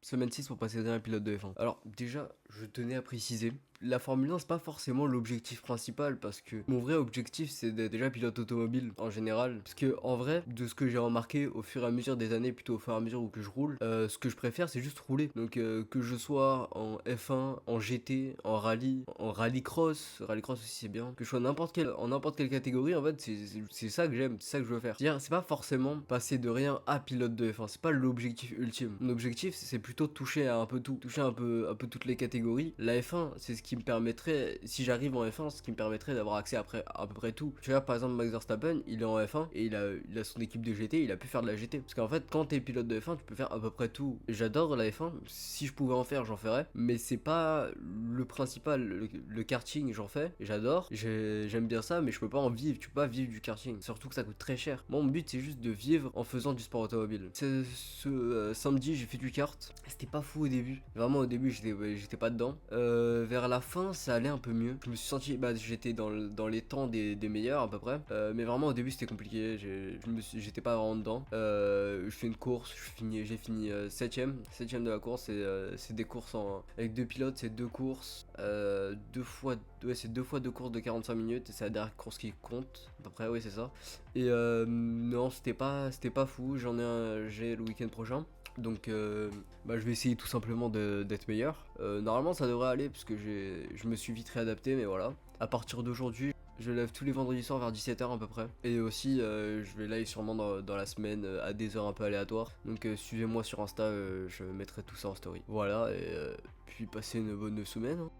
semaine 6 pour passer derrière un pilote de F1. Alors déjà, je tenais à préciser, la Formule 1 c'est pas forcément l'objectif principal parce que mon vrai objectif c'est d'être déjà pilote automobile en général. Parce que en vrai, de ce que j'ai remarqué au fur et à mesure des années, plutôt au fur et à mesure où que je roule, ce que je préfère c'est juste rouler. Donc que je sois en F1, en GT, en rallycross aussi c'est bien. Que je sois en n'importe quelle catégorie, en fait c'est ça que j'aime, c'est ça que je veux faire. C'est-à-dire c'est pas forcément passer de rien à pilote de F1, c'est pas l'objectif ultime. Mon objectif c'est plutôt toucher à un peu tout, toucher un peu toutes les catégories. La F1 c'est ce qui me permettrait, si j'arrive en F1, ce qui me permettrait d'avoir accès après à peu près tout. Tu vois par exemple Max Verstappen, il est en F1 et il a son équipe de GT, il a pu faire de la GT. Parce qu'en fait quand t'es pilote de F1 tu peux faire à peu près tout. J'adore la F1, si je pouvais en faire j'en ferais, mais c'est pas le principal. Le karting j'en fais, j'adore, j'aime bien ça, mais je peux pas en vivre, tu peux pas vivre du karting, surtout que ça coûte très cher. Mon but c'est juste de vivre en faisant du sport automobile. Samedi j'ai fait du kart, c'était pas fou au début, vraiment au début j'étais pas dedans. Vers la fin ça allait un peu mieux, je me suis senti, j'étais dans les temps des meilleurs à peu près, mais vraiment au début c'était compliqué, j'étais pas vraiment dedans. Je fais une course, j'ai fini 7ème de la course, c'est des courses avec deux pilotes, c'est deux courses, c'est deux fois deux courses de 45 minutes et c'est la dernière course qui compte, à peu près, oui c'est ça. Et non c'était pas fou, j'ai le week-end prochain. Donc je vais essayer tout simplement d'être meilleur. Normalement ça devrait aller parce que je me suis vite réadapté, mais voilà. À partir d'aujourd'hui, je lève tous les vendredis soirs vers 17h à peu près. Et aussi je vais live sûrement dans la semaine à des heures un peu aléatoires. Donc suivez-moi sur Insta, je mettrai tout ça en story. Voilà, et puis passez une bonne semaine, hein.